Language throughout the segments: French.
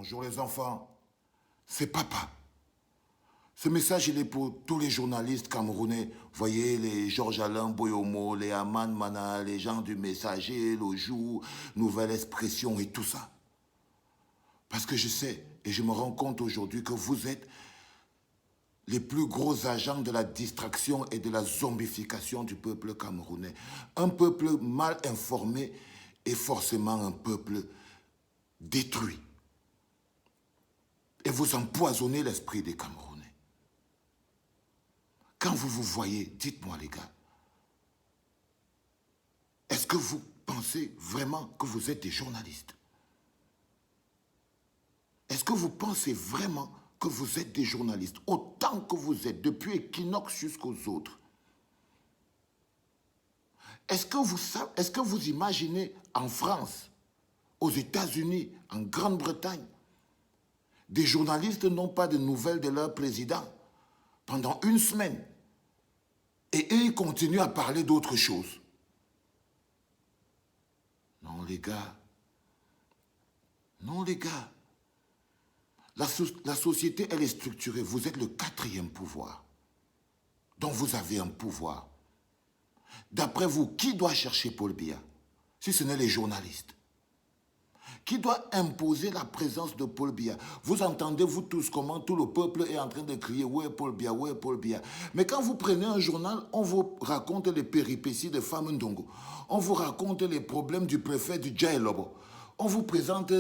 Bonjour les enfants, c'est papa. Ce message, il est pour tous les journalistes camerounais. Vous voyez, les Georges Alain Boyomo, les Aman Mana, les gens du Messager, le Jour, Nouvelle Expression et tout ça. Parce que je sais et je me rends compte aujourd'hui que vous êtes les plus gros agents de la distraction et de la zombification du peuple camerounais. Un peuple mal informé est forcément un peuple détruit. Et vous empoisonnez l'esprit des Camerounais. Quand vous vous voyez, dites-moi les gars, est-ce que vous pensez vraiment que vous êtes des journalistes? Est-ce que vous pensez vraiment que vous êtes des journalistes, autant que vous êtes, depuis Equinox jusqu'aux autres? Est-ce que vous imaginez en France, aux États-Unis, en Grande-Bretagne, des journalistes n'ont pas de nouvelles de leur président pendant une semaine et eux, ils continuent à parler d'autre chose? Non, les gars. Non, les gars. La société, elle est structurée. Vous êtes le 4e pouvoir. Donc, vous avez un pouvoir. D'après vous, qui doit chercher Paul Biya, si ce n'est les journalistes? Qui doit imposer la présence de Paul Biya? Vous entendez, vous tous, comment tout le peuple est en train de crier « Où est Paul Biya? Où est Paul Biya ?» Mais quand vous prenez un journal, on vous raconte les péripéties de Femme Ndongo. On vous raconte les problèmes du préfet du Djaïlobo. On vous présente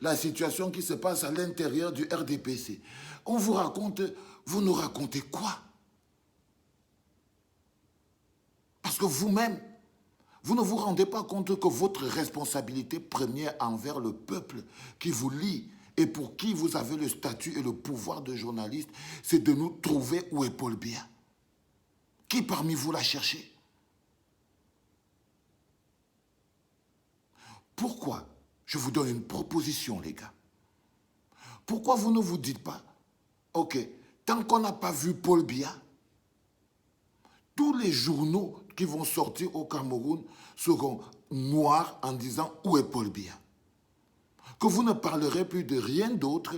la situation qui se passe à l'intérieur du RDPC. On vous raconte... Vous nous racontez quoi? Parce que vous-même, vous ne vous rendez pas compte que votre responsabilité première envers le peuple qui vous lie et pour qui vous avez le statut et le pouvoir de journaliste, c'est de nous trouver où est Paul Biya. Qui parmi vous l'a cherché? Pourquoi? Je vous donne une proposition, les gars. Pourquoi vous ne vous dites pas, ok, tant qu'on n'a pas vu Paul Biya, tous les journaux qui vont sortir au Cameroun seront noirs en disant où est Paul Biya. Que vous ne parlerez plus de rien d'autre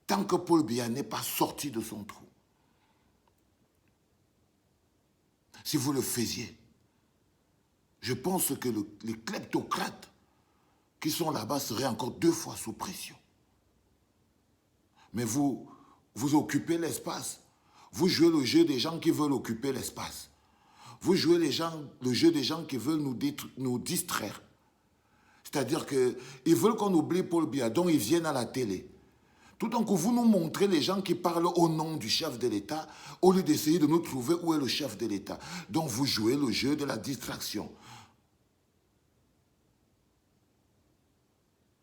tant que Paul Biya n'est pas sorti de son trou. Si vous le faisiez, je pense que les kleptocrates qui sont là-bas seraient encore 2 fois sous pression. Mais vous occupez l'espace. Vous jouez le jeu des gens qui veulent occuper l'espace. Vous jouez le jeu des gens qui veulent nous distraire. C'est-à-dire qu'ils veulent qu'on oublie Paul Biya, donc ils viennent à la télé. Tout d'un coup, vous nous montrez les gens qui parlent au nom du chef de l'État, au lieu d'essayer de nous trouver où est le chef de l'État. Donc vous jouez le jeu de la distraction.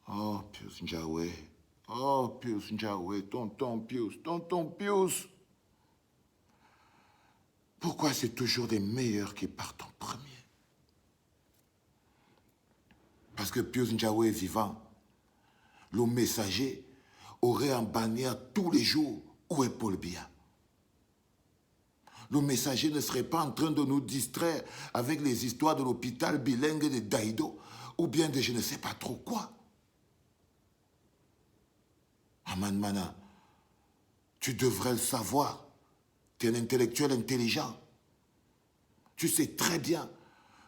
Oh, Pius Njahwe. Oh, Pius Njahwe, tonton Pius. Pourquoi c'est toujours les meilleurs qui partent en premier? Parce que Pius Njahwe est vivant. Le Messager aurait en bannière tous les jours où est Paul Biya. Le Messager ne serait pas en train de nous distraire avec les histoires de l'hôpital bilingue de Daïdo ou bien de je ne sais pas trop quoi. Aman Mana, tu devrais le savoir. Tu es un intellectuel intelligent. Tu sais très bien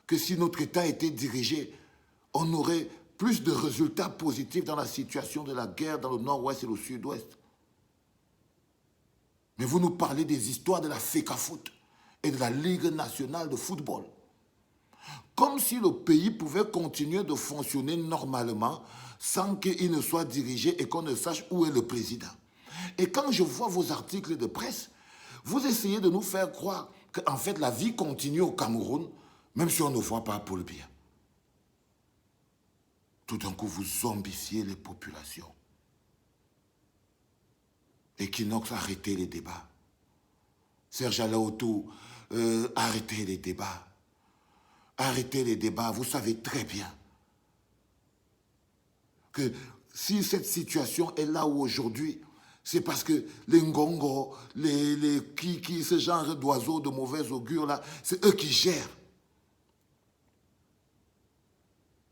que si notre État était dirigé, on aurait plus de résultats positifs dans la situation de la guerre dans le nord-ouest et le sud-ouest. Mais vous nous parlez des histoires de la FECAFOOT et de la Ligue nationale de football. Comme si le pays pouvait continuer de fonctionner normalement sans qu'il ne soit dirigé et qu'on ne sache où est le président. Et quand je vois vos articles de presse, vous essayez de nous faire croire qu'en fait la vie continue au Cameroun, même si on ne voit pas Paul Biya. Tout d'un coup, vous zombifiez les populations. Equinox, arrêtez les débats. Serge Alaoto, arrêtez les débats. Arrêtez les débats. Vous savez très bien que si cette situation est là où aujourd'hui, c'est parce que les Ngongo, les Kiki, ce genre d'oiseaux de mauvais augure là, c'est eux qui gèrent.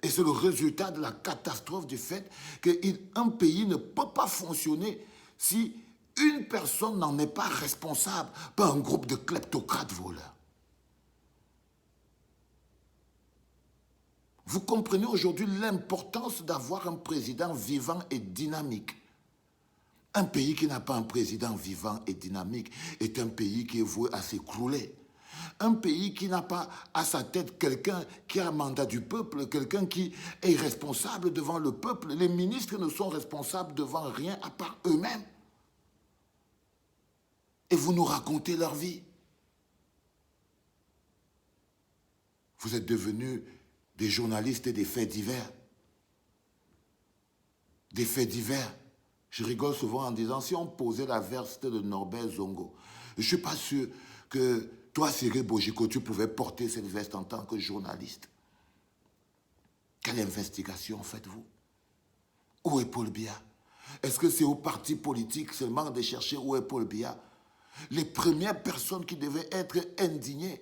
Et Et c'est le résultat de la catastrophe du fait qu'un pays ne peut pas fonctionner si une personne n'en est pas responsable, pas un groupe de kleptocrates voleurs. Vous comprenez aujourd'hui l'importance d'avoir un président vivant et dynamique. Un pays qui n'a pas un président vivant et dynamique est un pays qui est voué à s'écrouler. Un pays qui n'a pas à sa tête quelqu'un qui a un mandat du peuple, quelqu'un qui est responsable devant le peuple. Les ministres ne sont responsables devant rien à part eux-mêmes. Et vous nous racontez leur vie. Vous êtes devenus des journalistes des faits divers. Des faits divers. Je rigole souvent en disant, si on posait la veste de Norbert Zongo, je ne suis pas sûr que toi, Cyril Bojiko, tu pouvais porter cette veste en tant que journaliste. Quelle investigation faites-vous? Où est Paul Biya? Est-ce que c'est au parti politique seulement de chercher où est Paul Biya? Les premières personnes qui devaient être indignées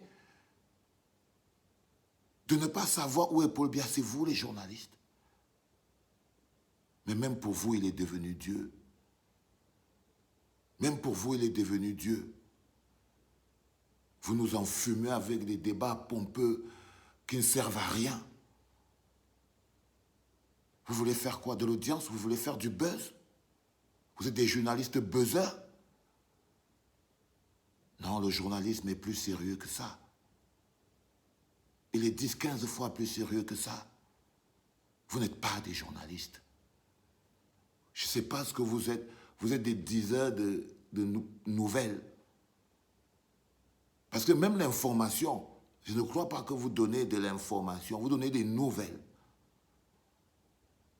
de ne pas savoir où est Paul Biya, c'est vous les journalistes. Mais même pour vous, il est devenu Dieu. Même pour vous, il est devenu Dieu. Vous nous enfumez avec des débats pompeux qui ne servent à rien. Vous voulez faire quoi? De l'audience? Vous voulez faire du buzz? Vous êtes des journalistes buzzeurs? Non, le journalisme est plus sérieux que ça. Il est 10-15 fois plus sérieux que ça. Vous n'êtes pas des journalistes. Je ne sais pas ce que vous êtes. Vous êtes des diseurs de nouvelles. Parce que même l'information, je ne crois pas que vous donnez de l'information, vous donnez des nouvelles.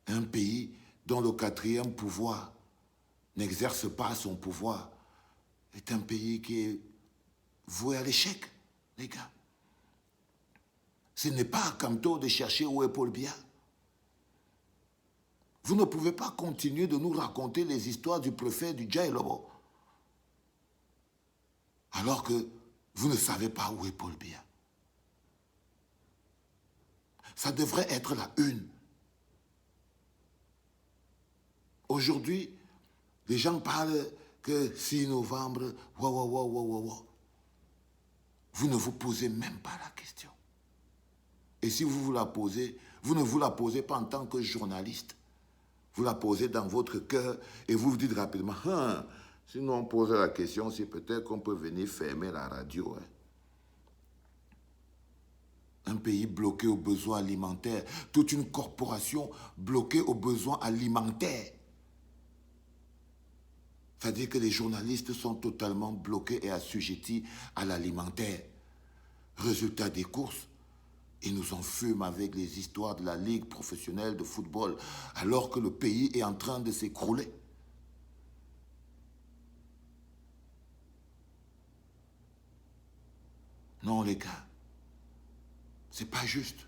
Un pays dont le quatrième pouvoir n'exerce pas son pouvoir est un pays qui est voué à l'échec, les gars. Ce n'est pas à Kamto de chercher où est Paul Biya. Vous ne pouvez pas continuer de nous raconter les histoires du préfet du Djaïlobo, alors que vous ne savez pas où est Paul Biya. Ça devrait être la une. Aujourd'hui, les gens parlent que 6 novembre, vous ne vous posez même pas la question. Et si vous vous la posez, vous ne vous la posez pas en tant que journaliste. Vous la posez dans votre cœur et vous vous dites rapidement, si nous on pose la question, c'est peut-être qu'on peut venir fermer la radio. Hein. Un pays bloqué aux besoins alimentaires, toute une corporation bloquée aux besoins alimentaires. C'est-à-dire que les journalistes sont totalement bloqués et assujettis à l'alimentaire. Résultat des courses, ils nous enfument avec les histoires de la Ligue professionnelle de football, alors que le pays est en train de s'écrouler. Non, les gars, c'est pas juste.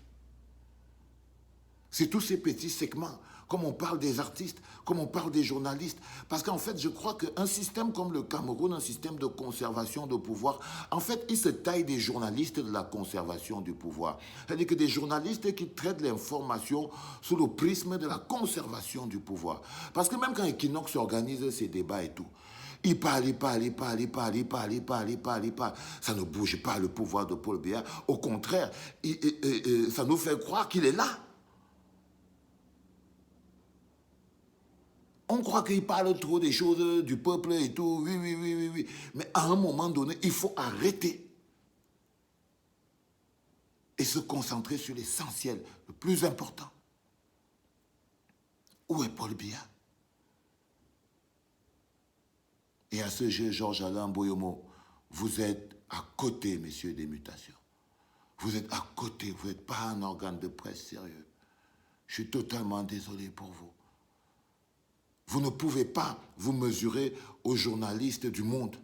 C'est tous ces petits segments, comme on parle des artistes, comme on parle des journalistes. Parce qu'en fait, je crois qu'un système comme le Cameroun, un système de conservation de pouvoir, en fait, il se taille des journalistes de la conservation du pouvoir. C'est-à-dire que des journalistes qui traitent l'information sous le prisme de la conservation du pouvoir. Parce que même quand Equinox organise ses débats et tout, il parle. Ça ne bouge pas le pouvoir de Paul Biya. Au contraire, ça nous fait croire qu'il est là. On croit qu'il parle trop des choses du peuple et tout, oui. Mais à un moment donné, il faut arrêter et se concentrer sur l'essentiel, le plus important. Où est Paul Biya? Et à ce jeu, Georges-Alain Boyomo, vous êtes à côté, messieurs des mutations. Vous êtes à côté, vous n'êtes pas un organe de presse sérieux. Je suis totalement désolé pour vous. Vous ne pouvez pas vous mesurer aux journalistes du monde.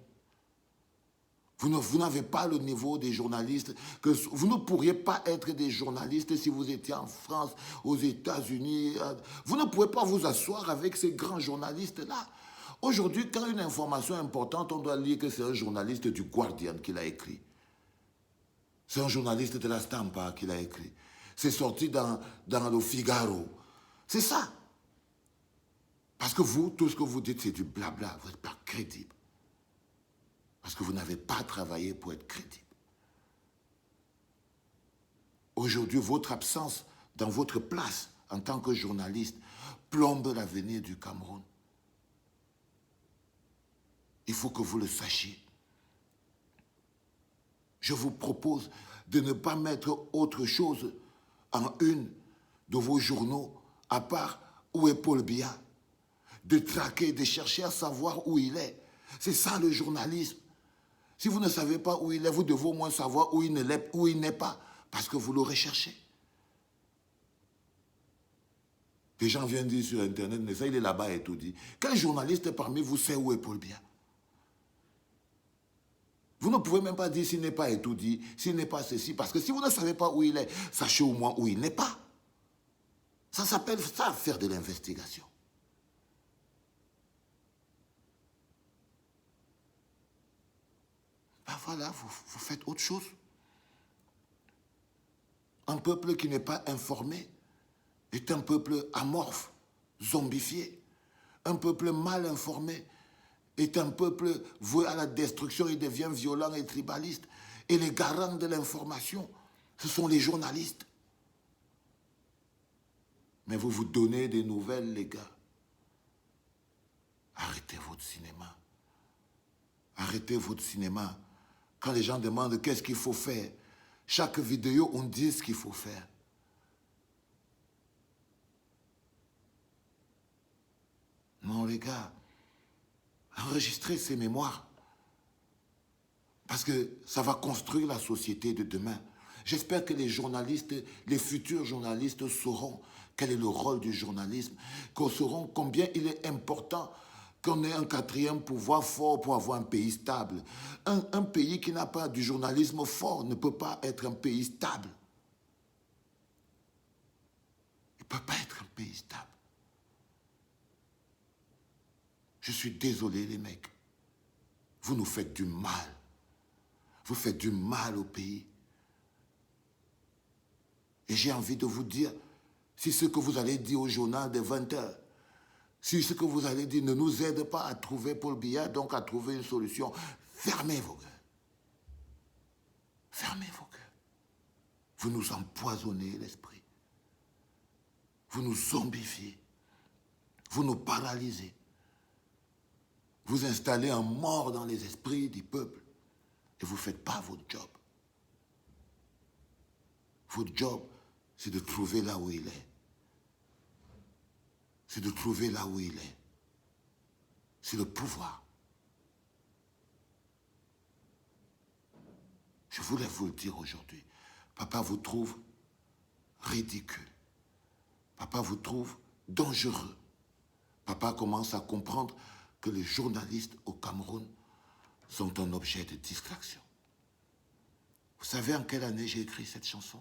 Vous n'avez pas le niveau des journalistes. Vous ne pourriez pas être des journalistes si vous étiez en France, aux États-Unis. Vous ne pouvez pas vous asseoir avec ces grands journalistes-là. Aujourd'hui, quand une information est importante, on doit lire que c'est un journaliste du Guardian qui l'a écrit. C'est un journaliste de la Stampa qui l'a écrit. C'est sorti dans le Figaro. C'est ça. Parce que vous, tout ce que vous dites, c'est du blabla. Vous n'êtes pas crédible. Parce que vous n'avez pas travaillé pour être crédible. Aujourd'hui, votre absence dans votre place en tant que journaliste plombe l'avenir du Cameroun. Il faut que vous le sachiez. Je vous propose de ne pas mettre autre chose en une de vos journaux, à part où est Paul Biya. De traquer, de chercher à savoir où il est. C'est ça le journalisme. Si vous ne savez pas où il est, vous devez au moins savoir où il n'est pas, parce que vous l'aurez cherché. Des gens viennent dire sur Internet, mais ça, il est là-bas et tout dit. Quel journaliste parmi vous sait où est Paul Biya? Vous ne pouvez même pas dire s'il n'est pas étourdi, s'il n'est pas ceci, parce que si vous ne savez pas où il est, sachez au moins où il n'est pas. Ça s'appelle ça, faire de l'investigation. Ben voilà, vous faites autre chose. Un peuple qui n'est pas informé est un peuple amorphe, zombifié. Un peuple mal informé est un peuple voué à la destruction, il devient violent et tribaliste. Et les garants de l'information, ce sont les journalistes. Mais vous vous donnez des nouvelles, les gars. Arrêtez votre cinéma. Arrêtez votre cinéma. Quand les gens demandent qu'est-ce qu'il faut faire, chaque vidéo, on dit ce qu'il faut faire. Non, les gars, enregistrez ces mémoires. Parce que ça va construire la société de demain. J'espère que les journalistes, les futurs journalistes sauront quel est le rôle du journalisme, qu'on sauront combien il est important qu'on ait un quatrième pouvoir fort pour avoir un pays stable. Un pays qui n'a pas du journalisme fort ne peut pas être un pays stable. Il ne peut pas être un pays stable. Je suis désolé, les mecs. Vous nous faites du mal. Vous faites du mal au pays. Et j'ai envie de vous dire, si ce que vous allez dire au journal de 20 heures, si ce que vous allez dire ne nous aide pas à trouver Paul Biya, donc à trouver une solution, fermez vos gueules. Fermez vos gueules. Vous nous empoisonnez l'esprit. Vous nous zombifiez. Vous nous paralysez. Vous installez un mort dans les esprits du peuple. Et vous ne faites pas votre job. Votre job, c'est de trouver là où il est. C'est de trouver là où il est. C'est le pouvoir. Je voulais vous le dire aujourd'hui. Papa vous trouve ridicule. Papa vous trouve dangereux. Papa commence à comprendre que les journalistes au Cameroun sont un objet de distraction. Vous savez en quelle année j'ai écrit cette chanson?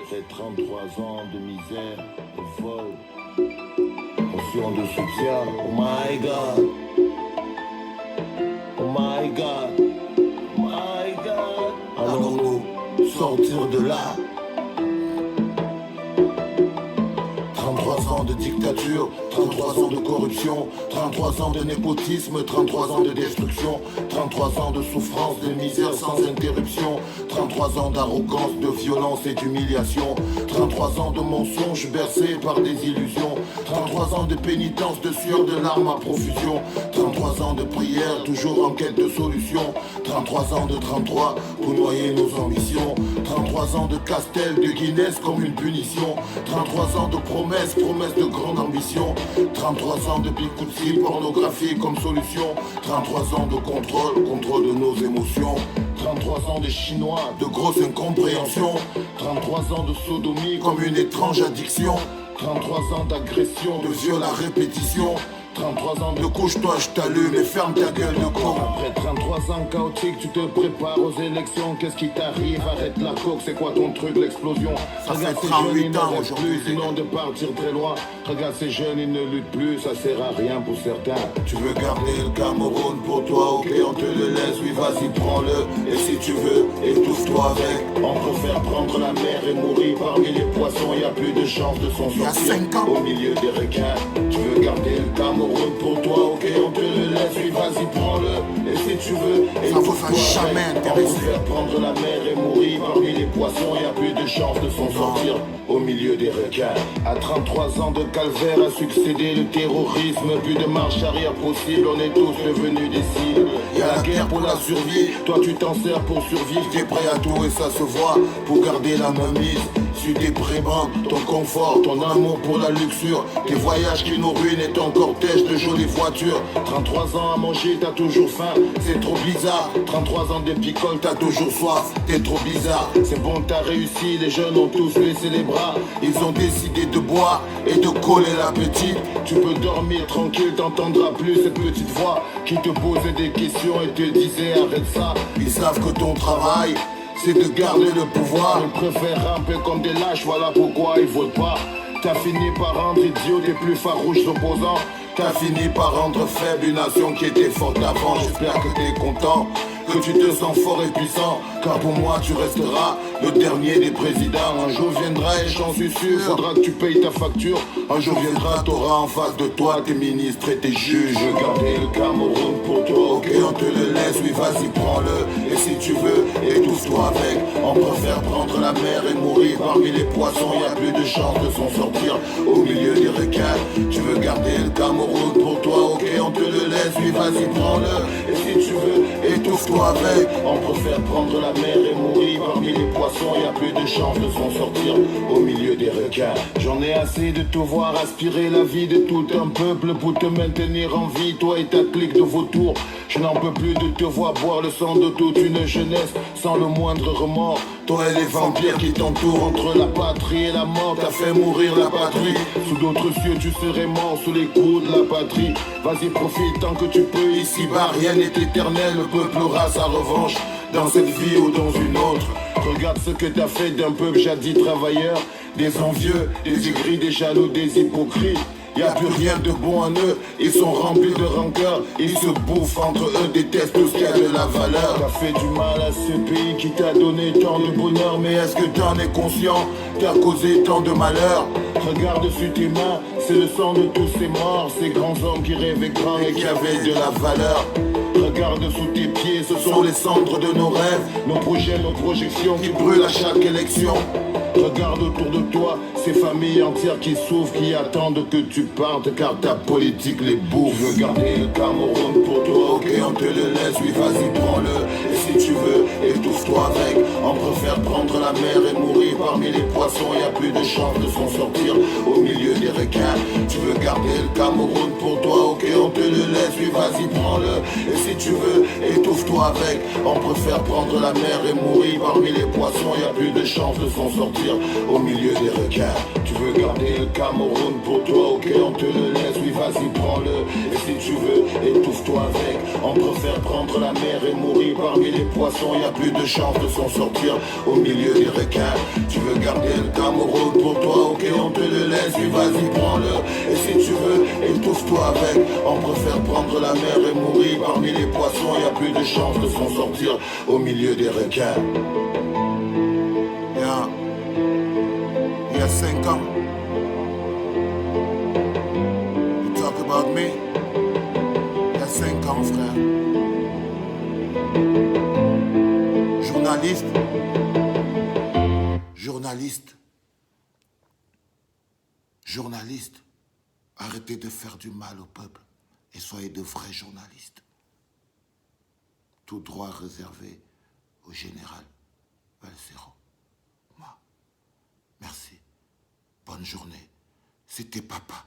C'est 33 ans de misère, de vol, motion de soutien. Oh my God, oh my God, oh my God. Allons-nous sortir de là? 33 ans de dictature, 33 ans de corruption, 33 ans de népotisme, 33 ans de destruction, 33 ans de souffrance, de misère sans interruption, 33 ans d'arrogance, de violence et d'humiliation, 33 ans de mensonges bercés par des illusions, 33 ans de pénitence, de sueur, de larmes à profusion, 33 ans de prière, toujours en quête de solution, 33 ans de 33 pour noyer nos ambitions, 33 ans de Castel, de Guinness comme une punition, 33 ans de promesses de grande ambition, 33 ans de Bikutsi, pornographie comme solution, 33 ans de contrôle de nos émotions, 33 ans de chinois, de grosse incompréhension, 33 ans de sodomie comme une étrange addiction, 33 ans d'agression, de viol à répétition, 33 ans de couche-toi, je t'allume et ferme ta gueule de con. Après 33 ans chaotiques, tu te prépares aux élections. Qu'est-ce qui t'arrive? Arrête la coke, c'est quoi ton truc, l'explosion? Ça Regarde fait ces jeunes, 38 ils ne ans rêvent aujourd'hui, plus, sinon de partir très loin. Regarde ces jeunes, ils ne luttent plus, ça sert à rien pour certains. Tu veux garder le Cameroun pour toi, ok, on te le laisse, oui, vas-y, prends-le. Et si tu veux, étouffe-toi avec. On préfère prendre la mer et mourir parmi les poissons. Y a plus de chance de s'en Il y a sortir 5 ans. au milieu des requins. Tu veux garder le Cameroun pour toi, ok, on te le laisse, oui, vas-y, prends-le. Et si tu veux, Ça vous a jamais avec. intéressé. On préfère prendre la mer et mourir parmi les poissons. Y a plus de chance de s'en sortir au milieu des requins. À 33 ans de calvaire a succédé le terrorisme. Plus de marche arrière possible, on est tous devenus des cibles. Y a la guerre pour la survie, toi tu t'en sers pour survivre. T'es prêt à tout et ça se voit pour garder la main mise sur tes prébendes, ton confort, ton amour pour la luxure, tes voyages qui nous ruinent et ton cortège de jolies voitures. 33 ans à manger, t'as toujours faim, c'est trop bizarre. 33 ans de picole, T'as toujours soif, t'es trop bizarre. c'est bon, t'as réussi, les jeunes ont tous baissé les bras. Ils ont décidé de boire et de coller la petite. Tu peux dormir tranquille, t'entendras plus cette petite voix qui te posait des questions et te disait arrête ça. Ils savent que ton travail, c'est de garder le pouvoir. Ils préfèrent ramper comme des lâches, voilà pourquoi ils votent pas. T'as fini par rendre idiot tes plus farouches opposants. T'as fini par rendre faible une nation qui était forte avant. J'espère que t'es content, que tu te sens fort et puissant. Car pour moi tu resteras le dernier des présidents. Un jour viendra et j'en suis sûr, Faudra que tu payes ta facture. un jour viendra, t'auras en face de toi tes ministres et tes juges. Je veux garder le Cameroun pour toi. Ok, on te le laisse, oui, vas-y, prends-le. Et si tu veux, étouffe-toi avec. On préfère prendre la mer et mourir parmi les poissons. Y a plus de chance de s'en sortir au milieu des requins. Tu veux garder le Cameroun pour toi, ok, on te le laisse, oui, vas-y, prends-le. Et si tu veux, Étouffe-toi avec. on préfère prendre la mer et mourir parmi les poissons. Y a plus de chance de s'en sortir au milieu des requins. J'en ai assez de te voir aspirer la vie de tout un peuple pour te maintenir en vie, toi et ta clique de vautours. Je n'en peux plus de te voir boire le sang de toute une jeunesse sans le moindre remords. Toi et les vampires qui t'entourent, Entre la patrie et la mort, t'as fait mourir la patrie. sous d'autres cieux tu serais mort sous les coups de la patrie. Vas-y profite tant que tu peux, Ici-bas, rien n'est éternel, le peuple aura sa revanche dans cette vie ou dans une autre. Regarde ce que t'as fait d'un peuple jadis travailleur. Des envieux, des aigris, des jaloux, des hypocrites. Y a plus rien de bon en eux, ils sont remplis de rancœur. Ils se bouffent entre eux, détestent tout ce qui a de la valeur. T'as fait du mal à ce pays qui t'a donné tant de bonheur. Mais est-ce que t'en es conscient? T'as causé tant de malheur. Regarde sur tes mains, c'est le sang de tous ces morts. Ces grands hommes qui rêvaient grand Et qui avait de la valeur. Regarde sous tes pieds, ce Ce sont sont les cendres de nos rêves nos projets, nos projections qui brûlent à chaque élection. Regarde autour de toi, ces familles entières qui souffrent, qui attendent que tu partes, car ta politique les bouffe. Je veux garder le Cameroun pour toi, ok, on te le laisse, oui, vas-y, prends-le. Et si tu veux, étouffe-toi avec. On préfère prendre la mer et mourir parmi les poissons. Y a plus de chance de s'en sortir au milieu des requins. Tu veux garder le Cameroun pour toi, ok, on te le laisse, oui, vas-y, prends-le. Et si tu veux, étouffe-toi avec. On préfère prendre la mer et mourir parmi les poissons. Y a plus de chance de s'en sortir au milieu des requins. Tu veux garder le Cameroun pour toi, ok, on te le laisse, oui, vas-y, prends-le. Et si tu veux, étouffe-toi avec. On préfère prendre la mer et mourir parmi les poissons. Y a plus de chance de s'en sortir au milieu des requins. Tu veux garder le Cameroun pour toi, ok, on te le laisse, oui, vas-y, prends-le. Et si tu veux, étouffe-toi avec. On préfère prendre la mer et mourir parmi les poissons. Y a plus de chance de s'en sortir au milieu des requins. Il y a 5 ans, you talk about me. Il y a 5 ans, frère. Journaliste, arrêtez de faire du mal au peuple et soyez de vrais journalistes. Tout droit réservé au général Valsero. Moi, merci. Bonne journée. C'était papa.